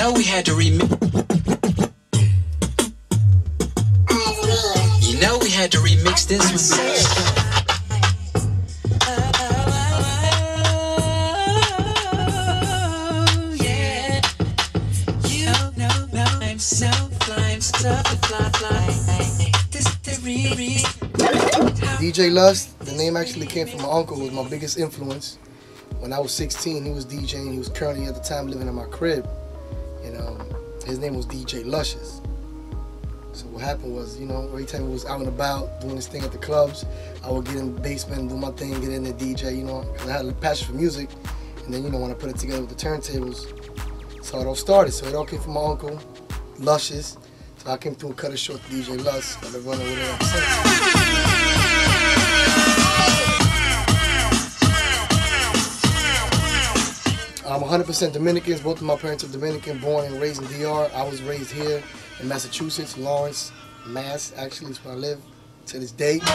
know we had to remix. You know we had to remix this one. DJ Lus, the name actually came from my uncle, who was my biggest influence. When I was 16, he was DJing. He was currently at the time living in my crib. And his name was DJ Luscious. So what happened was, you know, every time he was out and about doing his thing at the clubs, I would get in the basement and do my thing, get in there, DJ, you know, because I had a passion for music. And then, you know, when I put it together with the turntables, that's how it all started. So it all came from my uncle, Luscious. So I came through and cut it short to DJ Lus. I've been running with it ever since. I'm 100% Dominican. Both of my parents are Dominican, born and raised in DR. I was raised here in Massachusetts, Lawrence, Mass. Actually, is where I live to this day. Girl,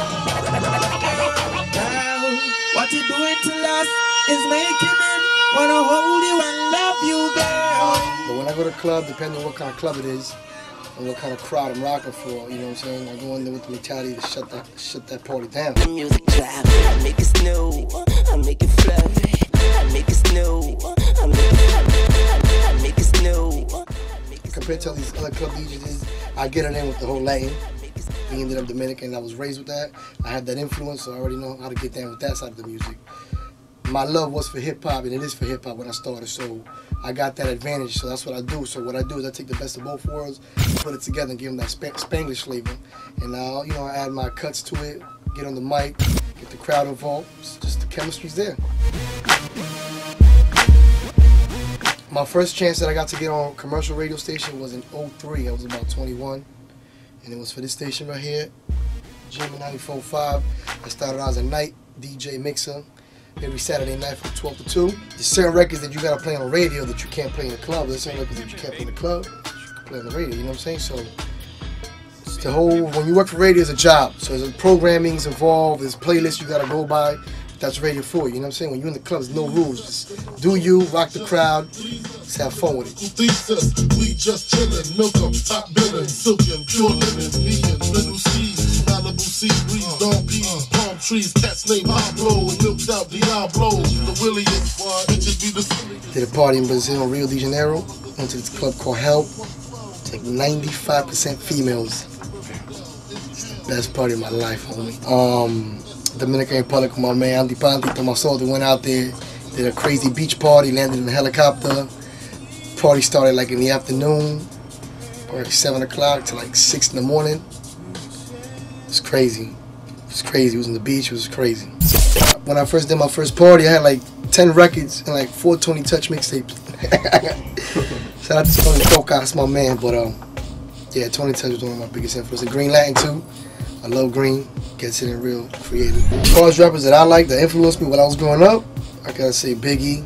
what you doing to us is making me wanna hold you and love you, girl. But when I go to the club, depending on what kind of club it is and what kind of crowd I'm rocking for, you know what I'm saying? I go in there with the mentality to shut that party down. The music drop, I make it snow, I make it fluffy, I make it snow, I make it snow. Compared to all these other club DJs, I get it in with the whole Latin. Being that I'm Dominican, I was raised with that. I have that influence, so I already know how to get down with that side of the music. My love was for hip-hop, and it is for hip-hop when I started, so I got that advantage, so that's what I do. So what I do is I take the best of both worlds, put it together, and give them that Spanglish flavor. And now, you know, I add my cuts to it, get on the mic, get the crowd involved. It's just the chemistry's there. My first chance that I got to get on a commercial radio station was in '03. I was about 21, and it was for this station right here, Jimmy 94.5. I started out as a night DJ mixer every Saturday night from 12 to 2. There's certain records that you gotta play on the radio that you can't play in the club. There's certain records that you can't play in the club, that you can play on the radio, you know what I'm saying? So it's the whole, when you work for radio, it's a job. So there's programming's involved, there's playlists you gotta go by. That's radio for you know what I'm saying? When you're in the club, there's no rules. Just do you, rock the crowd, just have fun with it. We just chillin', milk up, top billing, silkin', pure linen, millions, little seeds, Malibu sea breeze, dawn peas, palm trees, cats named Pablo, and milked out Diablo, the williest, bitches be the silly. Did a party in Brazil, Rio de Janeiro, went to this club called Help. It's like 95% females. It's the best party of my life, homie. Dominican Republic with my man Andy Panti, Tomasoto, went out there, did a crazy beach party, landed in a helicopter. Party started like in the afternoon, or like 7 o'clock to like 6 in the morning. It's crazy. It's crazy. It was on the beach. It was crazy. When I first did my first party, I had like 10 records and like 4 Tony Touch mixtapes. Shout out to Tony Toca, that's my man. But yeah, Tony Touch was one of my biggest influences. Green Latin too. I love Green. Gets it in real creative. As far as rappers that I like that influenced me when I was growing up, I gotta say Biggie,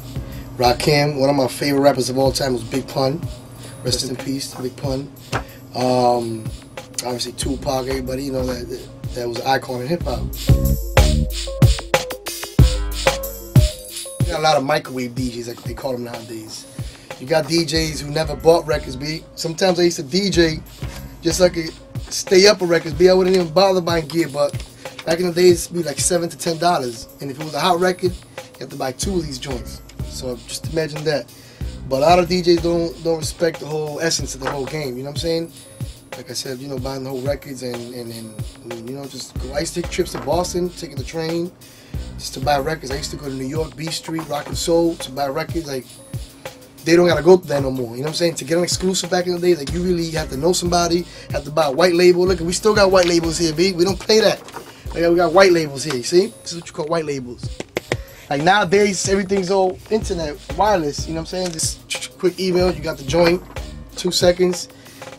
Rakim. One of my favorite rappers of all time was Big Pun. Rest in peace, Big Pun. Obviously Tupac. Everybody, you know, that was an icon in hip hop. You got a lot of microwave DJs, like they call them nowadays. You got DJs who never bought records, B. Sometimes I used to DJ just like a stay up a records, B. I wouldn't even bother buying gear, but back in the days, it'd be like $7 to $10. And if it was a hot record, you have to buy 2 of these joints. So just imagine that. But a lot of DJs don't respect the whole essence of the whole game, you know what I'm saying? Like I said, you know, buying the whole records and you know, just go. I used to take trips to Boston, taking the train, just to buy records. I used to go to New York, B Street, Rock and Soul to buy records. Like, they don't gotta go through that no more. You know what I'm saying? To get an exclusive back in the day, like you really have to know somebody, have to buy a white label. Look, we still got white labels here, B. We don't play that. Like, we got white labels here, you see? This is what you call white labels. Like nowadays, everything's all internet, wireless, you know what I'm saying? Just quick email, you got the joint, 2 seconds.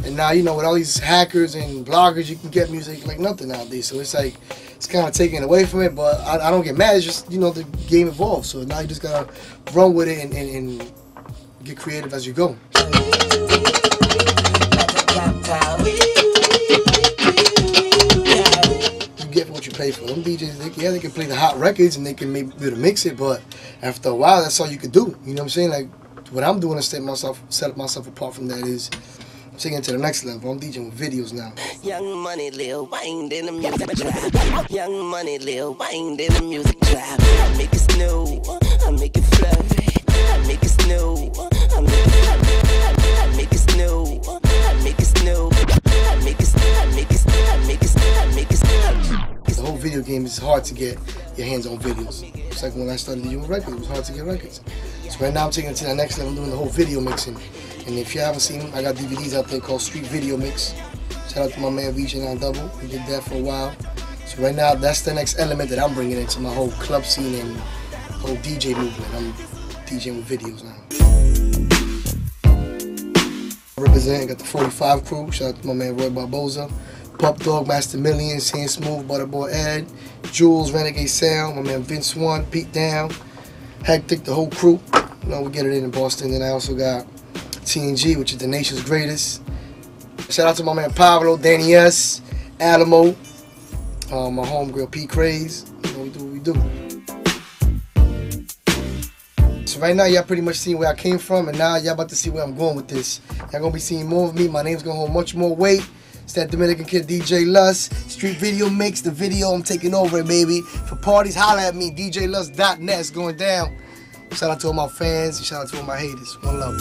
And now, you know, with all these hackers and bloggers, you can get music like nothing nowadays. So it's like, it's kind of taken away from it, but I don't get mad. It's just, you know, the game evolved. So now you just gotta run with it and get creative as you go. You get what you pay for. Them DJs, they can play the hot records and they can maybe be able to mix it, but after a while, that's all you could do. You know what I'm saying? Like, what I'm doing to set myself apart from that is I'm taking it to the next level. I'm DJing with videos now. Young money, Lil Wayne, then the music drop. Young money, Lil Wayne, then the music drop. I make it snow, I make it flurry. I make it snow, I make it snow, I make it snow, I make it The whole video game is hard to get your hands on videos. It's like when I started doing records, it was hard to get records. So right now I'm taking it to the next level, I'm doing the whole video mixing. And if you haven't seen them, I got DVDs out there called Street Video Mix. Shout out to my man VJ9 Double, he did that for a while. So right now, that's the next element that I'm bringing into my whole club scene and whole DJ movement. I'm DJing with videos now. Representing, got the 45 crew, shout out to my man Roy Barboza. Pup Dog, Master Millions, Hand Smooth, Butterboy Ed, Jules, Renegade Sound, my man Vince One, Pete Down, Hectic, the whole crew. You know, we get it in Boston. Then I also got TNG, which is the nation's greatest. Shout out to my man Pablo, Danny S, Alamo, my homegirl P Craze. You know, we do what we do. So right now, y'all pretty much seen where I came from, and now y'all about to see where I'm going with this. Y'all gonna be seeing more of me. My name's gonna hold much more weight. It's that Dominican kid DJ Lus. Street Video Mix, the video, I'm taking over it, baby. For parties, holla at me, DJLus.net. It's going down. Shout out to all my fans, and shout out to all my haters. One love.